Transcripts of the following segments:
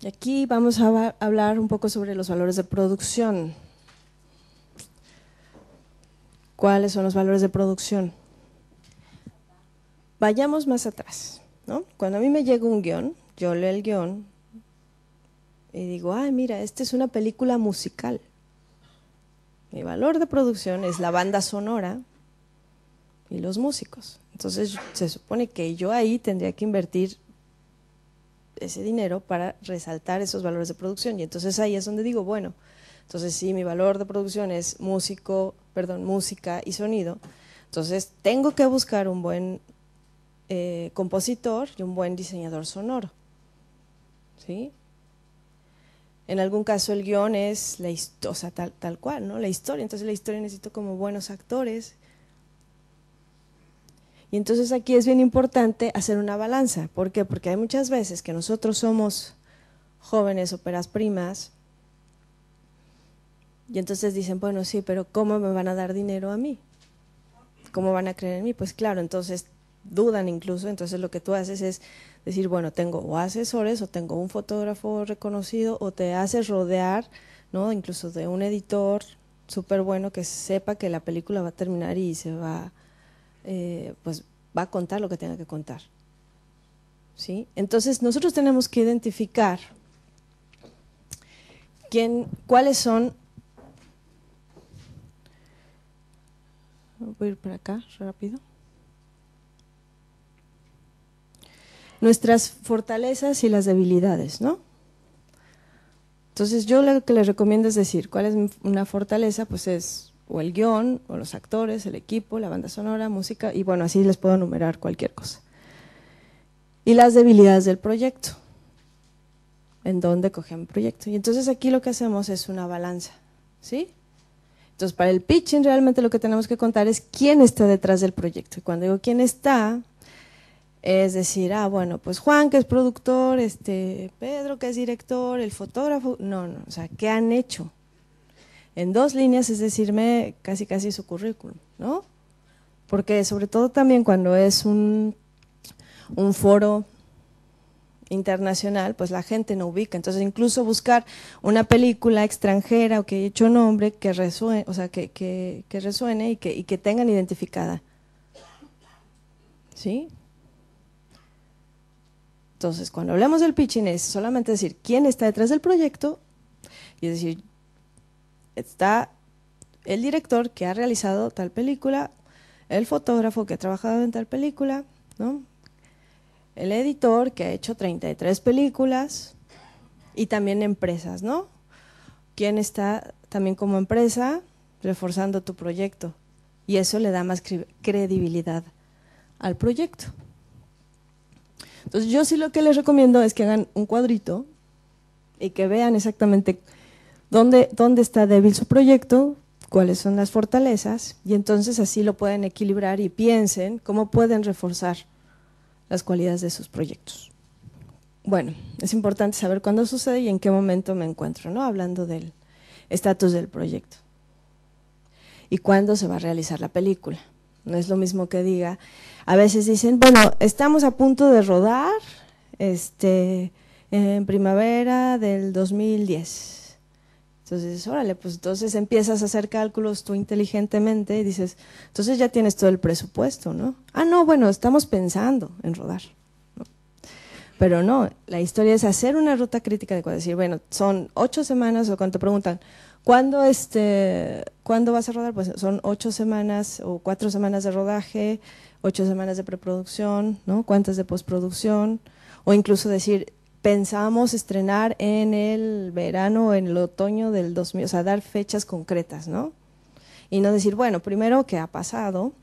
Y aquí vamos a hablar un poco sobre los valores de producción. ¿Cuáles son los valores de producción? Vayamos más atrás, ¿no? Cuando a mí me llega un guión, yo leo el guión y digo, ay, mira, esta es una película musical. Mi valor de producción es la banda sonora y los músicos. Entonces se supone que yo ahí tendría que invertir ese dinero para resaltar esos valores de producción. Y entonces ahí es donde digo, bueno, entonces sí, mi valor de producción es música y sonido. Entonces tengo que buscar un buen compositor y un buen diseñador sonoro, ¿sí? En algún caso el guión es la historia, o sea, tal cual, ¿no? La historia. Entonces la historia necesito como buenos actores. Y entonces aquí es bien importante hacer una balanza. ¿Por qué? Porque hay muchas veces que nosotros somos jóvenes óperas primas y entonces dicen, bueno, sí, pero ¿cómo me van a dar dinero a mí? ¿Cómo van a creer en mí? Pues claro, entonces dudan incluso. Entonces lo que tú haces es decir, bueno, tengo o asesores o tengo un fotógrafo reconocido o te haces rodear, ¿no? Incluso de un editor súper bueno que sepa que la película va a terminar y se va, pues va a contar lo que tenga que contar, ¿sí? Entonces nosotros tenemos que identificar cuáles son, voy a ir para acá rápido, nuestras fortalezas y las debilidades, ¿no? Entonces yo lo que les recomiendo es decir, ¿cuál es una fortaleza? Pues es o el guión, o los actores, el equipo, la banda sonora, música, y bueno, así les puedo enumerar cualquier cosa. Y las debilidades del proyecto, en dónde cogen el proyecto. Y entonces aquí lo que hacemos es una balanza, ¿sí? Entonces para el pitching realmente lo que tenemos que contar es quién está detrás del proyecto. Y cuando digo quién está, es decir, bueno, pues Juan que es productor, Pedro que es director, el fotógrafo, no, o sea, ¿qué han hecho? En 2 líneas, es decirme casi su currículum, ¿no? Porque sobre todo también cuando es un foro internacional, pues la gente no ubica. Entonces incluso buscar una película extranjera o que haya hecho nombre que resuene, o sea, que resuene y que tengan identificada, ¿sí? Entonces cuando hablamos del pitching es solamente decir quién está detrás del proyecto y decir, está el director que ha realizado tal película, el fotógrafo que ha trabajado en tal película, ¿no? El editor que ha hecho 33 películas y también empresas, ¿no? ¿Quién está también como empresa reforzando tu proyecto? Y eso le da más credibilidad al proyecto. Entonces yo sí lo que les recomiendo es que hagan un cuadrito y que vean exactamente dónde está débil su proyecto, cuáles son las fortalezas, y entonces así lo pueden equilibrar y piensen cómo pueden reforzar las cualidades de sus proyectos. Bueno, es importante saber cuándo sucede y en qué momento me encuentro, ¿no? Hablando del estatus del proyecto. Y cuándo se va a realizar la película. No es lo mismo que diga, a veces dicen, bueno, estamos a punto de rodar en primavera del 2010. Entonces, órale, pues entonces empiezas a hacer cálculos tú inteligentemente y dices, entonces ya tienes todo el presupuesto, ¿no? No, bueno, estamos pensando en rodar, ¿no? Pero no, la historia es hacer una ruta crítica de decir, bueno, son 8 semanas o cuando te preguntan, ¿cuándo vas a rodar? Pues son 8 semanas o 4 semanas de rodaje, 8 semanas de preproducción, ¿no? ¿Cuántas de postproducción? O incluso decir, pensamos estrenar en el verano o en el otoño del 2000, o sea, dar fechas concretas, ¿no? Y no decir, bueno, primero, ¿qué ha pasado?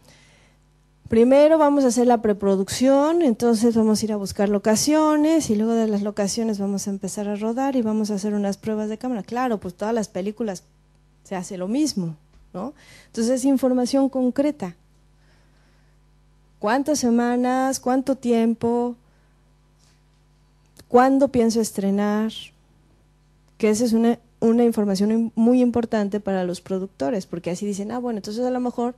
Primero vamos a hacer la preproducción, entonces vamos a ir a buscar locaciones y luego de las locaciones vamos a empezar a rodar y vamos a hacer unas pruebas de cámara. Claro, pues todas las películas se hace lo mismo, ¿no? Entonces es información concreta. ¿Cuántas semanas? ¿Cuánto tiempo? ¿Cuándo pienso estrenar? Que esa es una información muy importante para los productores, porque así dicen, bueno, entonces a lo mejor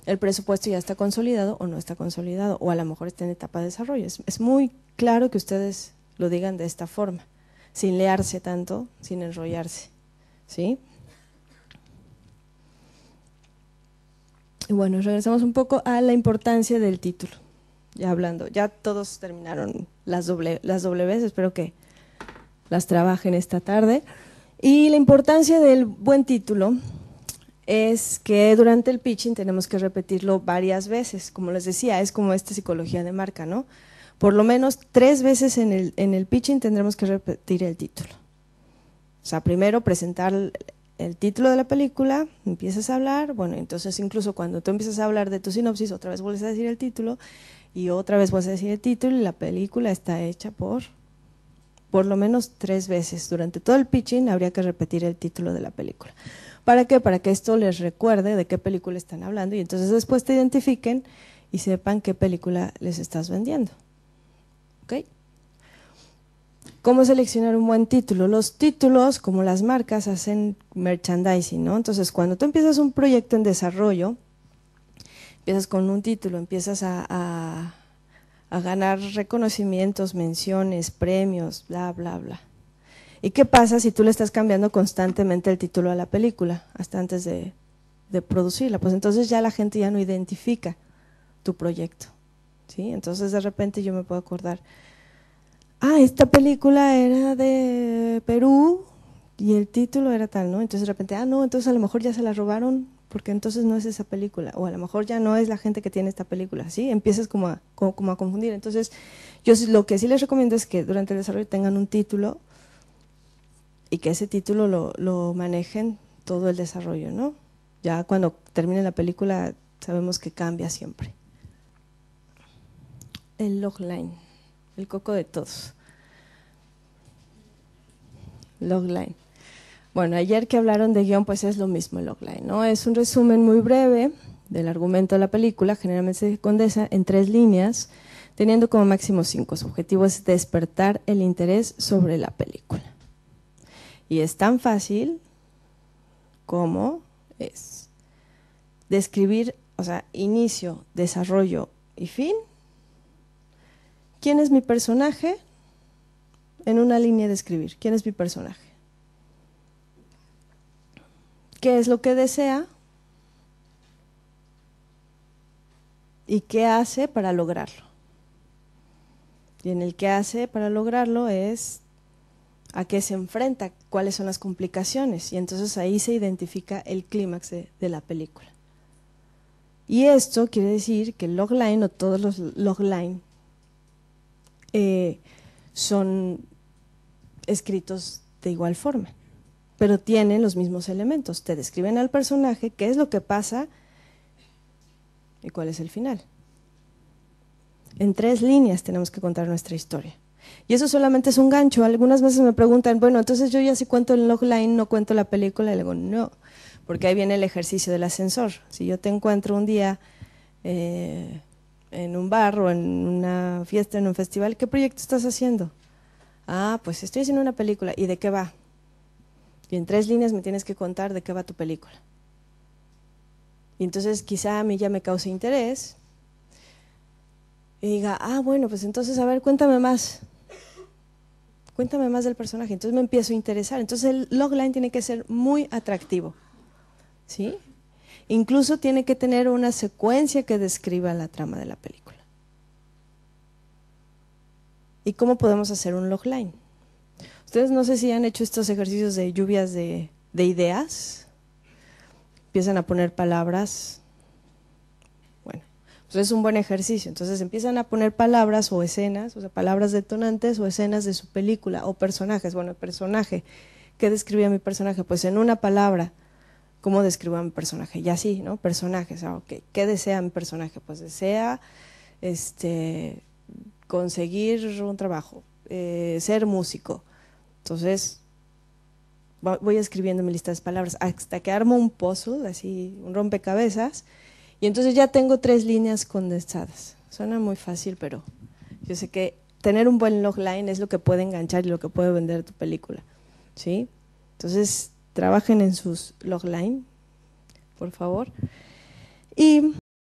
el presupuesto ya está consolidado o no está consolidado, o a lo mejor está en etapa de desarrollo. Es muy claro que ustedes lo digan de esta forma, sin liarse tanto, sin enrollarse, ¿sí? Y bueno, regresamos un poco a la importancia del título. Ya hablando, ya todos terminaron las Ws, espero que las trabajen esta tarde. Y la importancia del buen título es que durante el pitching tenemos que repetirlo varias veces. Como les decía, es como esta psicología de marca, ¿no? Por lo menos 3 veces en el pitching tendremos que repetir el título. O sea, primero presentar el título de la película, empiezas a hablar, bueno, entonces incluso cuando tú empiezas a hablar de tu sinopsis, otra vez vuelves a decir el título y otra vez vuelves a decir el título y la película está hecha por lo menos 3 veces. Durante todo el pitching habría que repetir el título de la película. ¿Para qué? Para que esto les recuerde de qué película están hablando y entonces después te identifiquen y sepan qué película les estás vendiendo. ¿Ok? ¿Cómo seleccionar un buen título? Los títulos, como las marcas, hacen merchandising, ¿no? Entonces, cuando tú empiezas un proyecto en desarrollo, empiezas con un título, empiezas a ganar reconocimientos, menciones, premios, bla, bla, bla. ¿Y qué pasa si tú le estás cambiando constantemente el título a la película, hasta antes de producirla? Pues entonces ya la gente ya no identifica tu proyecto, ¿sí? Entonces de repente yo me puedo acordar, esta película era de Perú y el título era tal, ¿no? Entonces de repente, no, entonces a lo mejor ya se la robaron porque entonces no es esa película, o a lo mejor ya no es la gente que tiene esta película, ¿sí? Empiezas como a confundir. Entonces yo lo que sí les recomiendo es que durante el desarrollo tengan un título y que ese título lo manejen todo el desarrollo, ¿no? Ya cuando termine la película sabemos que cambia siempre. El logline, el coco de todos. Logline. Bueno, ayer que hablaron de guión, pues es lo mismo el logline, ¿no? Es un resumen muy breve del argumento de la película, generalmente se condensa en 3 líneas, teniendo como máximo 5. Su objetivo es despertar el interés sobre la película. Y es tan fácil como es describir, o sea, inicio, desarrollo y fin. ¿Quién es mi personaje? En una línea de escribir, ¿quién es mi personaje? ¿Qué es lo que desea? ¿Y qué hace para lograrlo? Y en el qué hace para lograrlo es a qué se enfrenta, cuáles son las complicaciones, y entonces ahí se identifica el clímax de la película. Y esto quiere decir que el logline o todos los logline son escritos de igual forma, pero tienen los mismos elementos. Te describen al personaje, qué es lo que pasa y cuál es el final. En 3 líneas tenemos que contar nuestra historia. Y eso solamente es un gancho. Algunas veces me preguntan, bueno, entonces yo ya si cuento el logline, no cuento la película. Y le digo, no, porque ahí viene el ejercicio del ascensor. Si yo te encuentro un día en un bar o en una fiesta, en un festival, ¿qué proyecto estás haciendo? Pues estoy haciendo una película. ¿Y de qué va? Y en 3 líneas me tienes que contar de qué va tu película. Y entonces quizá a mí ya me cause interés y diga, bueno, pues entonces a ver, cuéntame más del personaje. Entonces me empiezo a interesar. Entonces el logline tiene que ser muy atractivo, ¿sí? Incluso tiene que tener una secuencia que describa la trama de la película. ¿Y cómo podemos hacer un logline? Ustedes no sé si han hecho estos ejercicios de lluvias de ideas. Empiezan a poner palabras. Bueno, pues es un buen ejercicio. Entonces empiezan a poner palabras o escenas, o sea, palabras detonantes o escenas de su película o personajes. Bueno, el personaje, ¿qué describía mi personaje? Pues en una palabra, ¿cómo describo a mi personaje? Y así, ¿no? Personajes, okay. ¿Qué desea mi personaje? Pues desea conseguir un trabajo, ser músico. Entonces voy escribiendo mi lista de palabras hasta que armo un puzzle, así un rompecabezas, y entonces ya tengo 3 líneas condensadas. Suena muy fácil, pero yo sé que tener un buen logline es lo que puede enganchar y lo que puede vender tu película, ¿sí? Entonces trabajen en sus logline, por favor. Y